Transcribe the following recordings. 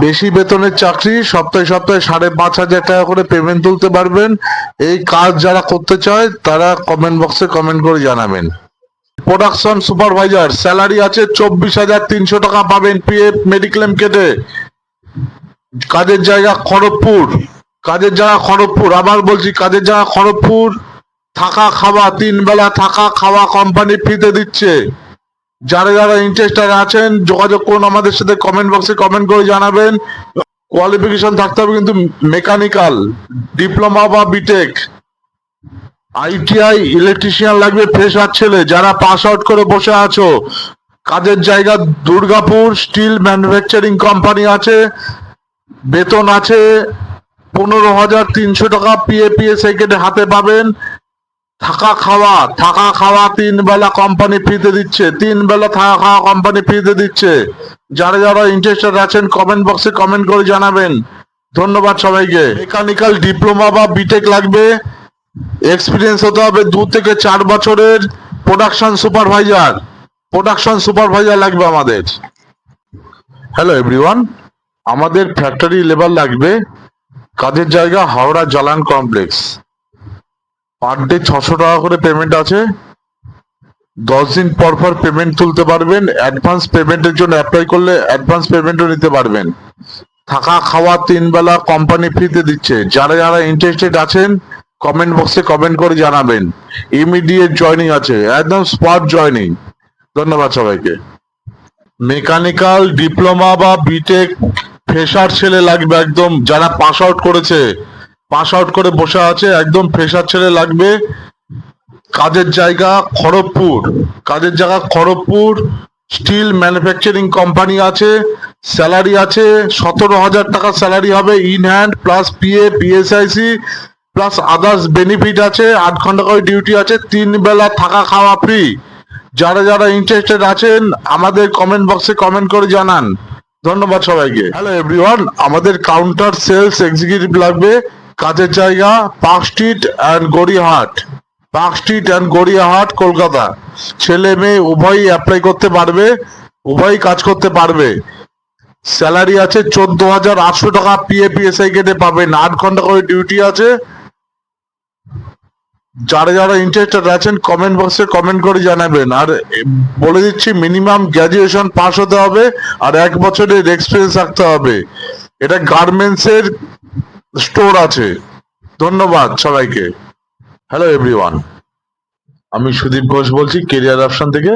বেশি বেতনের চাকরি, সপ্তাহে সপ্তাহে 5,500 টাকা করে পেমেন্ট তুলতে পারবেন। এই কাজ যারা করতে চায় তারা কমেন্ট বক্সে কমেন্ট করে জানাবেন। প্রোডাকশন সুপারভাইজার, স্যালারি আছে 24,300 টাকা পাবেন পিএফ মেডিক্লেম কেটে। কাজের জায়গা খড়গপুর। কাজের জায়গা খড়গপুর, আবার বলছি কাজের জায়গা খড়গপুর। থাকা খাওয়া 3 বেলা থাকা খাওয়া কোম্পানি ফ্রিতে দিচ্ছে। যারা যারা ইন্টারেস্টেড আছেন যোগাযোগ করুন আমাদের সাথে, কমেন্ট বক্সে কমেন্ট করে জানাবেন। কোয়ালিফিকেশন থাকতে হবে কিন্তু মেকানিক্যাল, ডিপ্লোমা বা বিটেক। আইটিআই ইলেকট্রিশিয়ান লাগবে, ফ্রেশার ছেলে যারা পাস আউট করে বসে আছো। কাজের জায়গা দুর্গাপুর স্টিল ম্যানুফ্যাকচারিং কোম্পানি আছে। বেতন আছে 15,300 টাকা, পিএপিএসআই কেটে হাতে পাবেন। থাকা খাওয়া 3 বেলা কোম্পানি ফ্রিতে দিচ্ছে। 3 বেলা থাকা খাওয়া কোম্পানি ফ্রিতে দিচ্ছে। যারা যারা ইন্টারেস্টেড আছেন কমেন্ট বক্সে কমেন্ট করে জানাবেন। ধন্যবাদ সবাইকে। মেকানিক্যাল ডিপ্লোমা বা বিটেক লাগবে, এক্সপিরিয়েন্স হতে হবে 2 থেকে 4 বছরের। প্রোডাকশন সুপারভাইজার লাগবে আমাদের। হ্যালো এভরিওয়ান, আমাদের ফ্যাক্টরি লেবার লাগবে। কাজের জায়গা Howrah Jalan complex. Per day 600 টাকা করে পেমেন্ট আছে। 10 দিন পর পর পেমেন্ট তুলতে পারবেন। অ্যাডভান্স পেমেন্টের জন্য অ্যাপ্লাই করলে অ্যাডভান্স পেমেন্টও নিতে পারবেন। থাকা খাওয়া 3 বেলা কোম্পানি ফ্রিতে দিচ্ছে। যারা যারা ইন্টারেস্টেড আছেন কমেন্ট বক্সে কমেন্ট করে জানাবেন। ইমিডিয়েট জয়নিং আছে, একদম স্পট জয়নিং। ধন্যবাদ সবাইকে। মেকানিক্যাল ডিপ্লোমা বা বিটেক ফ্রেশার ছেলে লাগবে, একদম যারা পাস আউট করেছে, পাস আউট করে বসে আছে, একদম ফ্রেশার ছেলে লাগবে। কাজের জায়গা খড়গপুর স্টিল ম্যানুফ্যাকচারিং কোম্পানি আছে। স্যালারি আছে 17,000 টাকা স্যালারি হবে, in hand plus PF PSIC plus others benefit আছে। 8 ঘন্টা করে ডিউটি আছে, 3 বেলা থাকা খাওয়া ফ্রি। যারা যারা ইন্টারেস্টেড আছেন আমাদের কমেন্ট বক্সে কমেন্ট করে জানান। ধন্যবাদ সবাইকে। হ্যালো এভরিওয়ান, আমাদের কাউন্টার সেলস এক্সিকিউটিভ লাগবে। কাজের জায়গা park street and Gariahat Kolkata. ছেলে মেয়ে উভয়ই অ্যাপ্লাই করতে পারবে, উভয়ই কাজ করতে পারবে। স্যালারি আছে 14,800 টাকা, পিএপিএসআই কেটে পাবেন। 8 ঘন্টা করে ডিউটি আছে। যারা যারা ইন্টারেস্টেড আছেন কমেন্ট বক্সে কমেন্ট করে জানাবেন। আর বলে দিচ্ছি মিনিমাম গ্র্যাজুয়েশন পাস হতে হবে আর 1 বছরের এক্সপিরিয়েন্স রাখতে হবে। এটা গার্মেন্টস এর স্টোর আছে। ধন্যবাদ সবাইকে। হ্যালো এভরিওয়ান, আমি সুদীপ ঘোষ বলছি কেরিয়ার অপশন থেকে।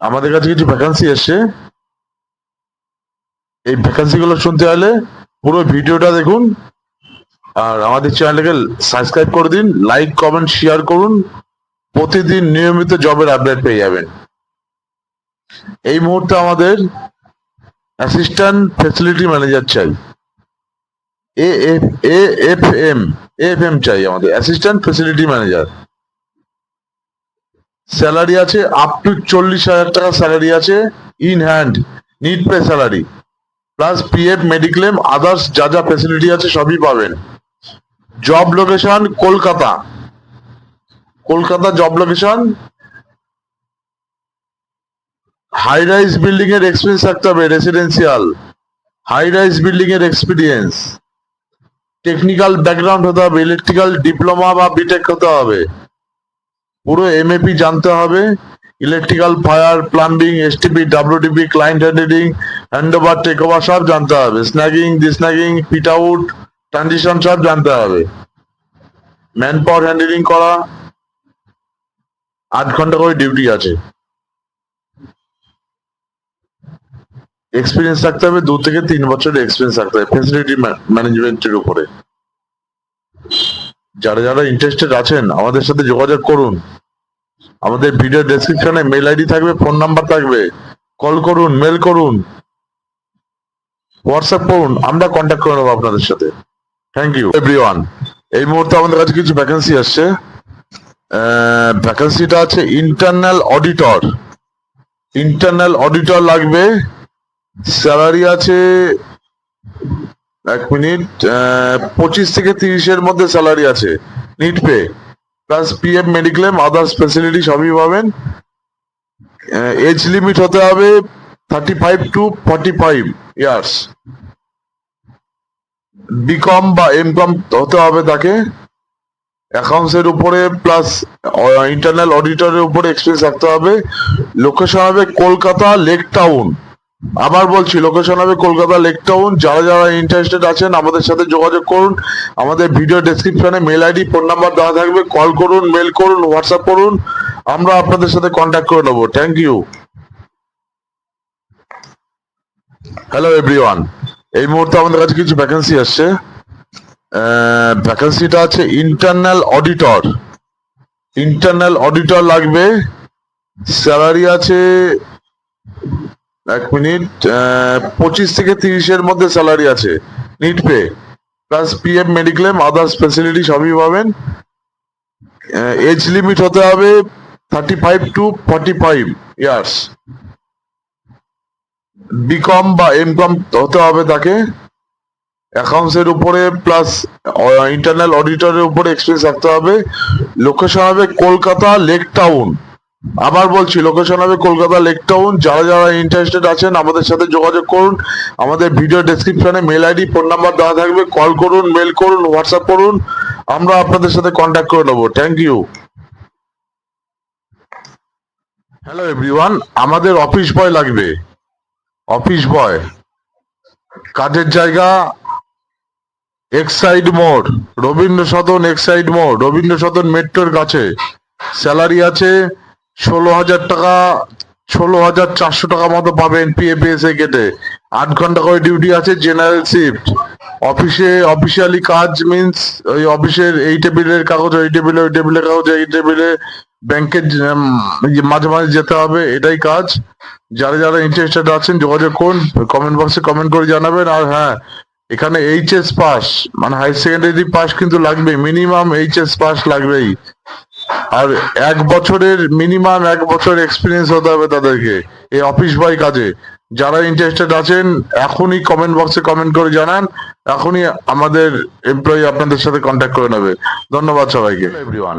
আমাদের কাছে কিছু ভ্যাকান্সি এসছে। এই ভ্যাকান্সি গুলো শুনতে হলে পুরো ভিডিওটা দেখুন আর আমাদের চ্যানেলটাকে সাবস্ক্রাইব করে দিন, লাইক কমেন্ট শেয়ার করুন। প্রতিদিন নিয়মিত জবের আপডেট পেয়ে যাবেন। এই মুহূর্তে আমাদের অ্যাসিস্ট্যান্ট ফ্যাসিলিটি ম্যানেজার চাই। এএফএম চাই আমাদের, অ্যাসিস্ট্যান্ট ফ্যাসিলিটি ম্যানেজার। স্যালারি আছে আপ টু 40,000 টাকা স্যালারি আছে, in hand net pay salary plus PF mediclaim others যা যা ফ্যাসিলিটি আছে সবই পাবেন। Job location Kolkata job location. High rise building এর এক্সপিরিয়েন্স থাকতে হবে, রেসিডেন্সিয়াল হাই রাইজ বিল্ডিং এর এক্সপিরিয়েন্স। টেকনিক্যাল ব্যাকগ্রাউন্ড হতে হবে, ইলেকট্রিক্যাল ডিপ্লোমা বা বিটেক হতে হবে। পুরো এমএপি জানতে হবে, electrical fire plumbing STP WTP client handover take over সব জানতে হবে। Snagging desnagging fit out transition সব জানতে হবে। ম্যান পাওয়ার হ্যান্ডলিং করা। 8 ঘন্টা করে ডিউটি আছে। এক্সপিরিয়েন্স থাকতে হবে 2 থেকে 3 বছরের এক্সপিরিয়েন্স থাকতে হবে ফ্যাসিলিটি ম্যানেজমেন্টের উপরে। যারা যারা ইন্টারেস্টেড আছেন আমাদের সাথে যোগাযোগ করুন। আমাদের ভিডিও ডেসক্রিপশনে মেল আইডি থাকবে, ফোন নাম্বার থাকবে। কল করুন, মেল করুন, হোয়াটসঅ্যাপ করুন, আমরা কন্ট্যাক্ট করে নেবো আপনাদের সাথে। Thank you everyone. এই মুহূর্তে আমাদের কাছে কিছু ভ্যাকেন্সি আসছে। ভ্যাকেন্সিটা আছে ইন্টারনাল অডিটর লাগবে। স্যালারি আছে 1 মিনিট 25 থেকে 30-এর মধ্যে স্যালারি আছে, net pay plus PF mediclaim others facility সবই পাবেন। এজ লিমিট হতে হবে 35 to 45 ইয়ার্স। বিকম বা এমকম হতে হবে তাকে, অ্যাকাউন্টস এর উপরে প্লাস ইন্টারনাল অডিটরের উপরে এক্সপিরিয়েন্স রাখতে হবে। লোকেশন হবে কলকাতা লেক টাউন। আবার বলছি, লোকেশন হবে কলকাতা লেক টাউন। যারা যারা ইন্টারেস্টেড আছেন আমাদের সাথে যোগাযোগ করুন। আমাদের ভিডিও ডেসক্রিপশনে মেল আইডি, ফোন নাম্বার দেওয়া থাকবে। কল করুন, মেল করুন, হোয়াটসঅ্যাপ করুন, আমরা আপনাদের সাথে কন্ট্যাক্ট করে নেবো। Thank you. হ্যালো এভরিওয়ান, এই মুহূর্তে আমাদের কাছে কিছু ভ্যাকেন্সি আসছে। ভ্যাকেন্সিটা আছে ইন্টারনাল অডিটর। ইন্টারনাল অডিটর লাগবে। স্যালারি আছে 1 মিনিট, 25 থেকে 30-এর মধ্যে স্যালারি আছে। Net pay plus PF, mediclaim, others facility সবই পাবেন। এজ লিমিট হতে হবে 35 to 45 ইয়ার্স। বিকম বা এমকম হতে হবে তাকে, অ্যাকাউন্টস এর উপরে প্লাস ইন্টারনাল অডিটরের উপরে এক্সপিরিয়েন্স রাখতে হবে। লোকেশন হবে কলকাতা লেক টাউন। আবার বলছি, লোকেশন হবে কলকাতা লেক টাউন। যারা যারা ইন্টারেস্টেড আছেন আমাদের সাথে যোগাযোগ করুন। আমাদের ভিডিও ডেসক্রিপশনে মেল আইডি, ফোন নাম্বার দেওয়া থাকবে। কল করুন, মেল করুন, হোয়াটসঅ্যাপ করুন, আমরা আপনাদের সাথে কন্ট্যাক্ট করে নেবো। Thank you. হ্যালো এভরিওয়ান, আমাদের অফিস বয় লাগবে। অফিস বয়, কাজের জায়গা এক্সাইড মোড়, রবীন্দ্র সদন এক্সাইড মোড়, রবীন্দ্র সদন মেট্রোর কাছে। স্যালারি আছে 16,000 টাকা, 16,400 টাকা মতো পাবেন পিএফএসএ কেটে। 8 ঘন্টা করে ডিউটি আছে, জেনারেল শিফট। অফিসে অফিসিয়ালি কাজ মিন্স ওই অফিসের এই টেবিলের কাগজ ওই টেবিলে, ওই টেবিলের কাগজ এই টেবিলে, ব্যাংকের মাঝে মাঝে যেতে হবে, এটাই কাজ। যারা যারা ইন্টারেস্টেড আছেন যোগাযোগ করুন, কমেন্ট বক্সে কমেন্ট করে জানাবেন। আর হ্যাঁ, এখানে এইচএস পাস মানে হায়ার সেকেন্ডারি পাস কিন্তু লাগবে, মিনিমাম এইচএস পাস লাগবেই। আর 1 বছর এক্সপিরিয়েন্স হতে হবে তাদেরকে এই অফিস বয় কাজে। যারা ইন্টারেস্টেড আছেন এখনই কমেন্ট বক্সে কমেন্ট করে জানান, এখনই আমাদের এমপ্লয়ি আপনাদের সাথে কন্ট্যাক্ট করে নেবে। ধন্যবাদ সবাইকে। এভরিওয়ান।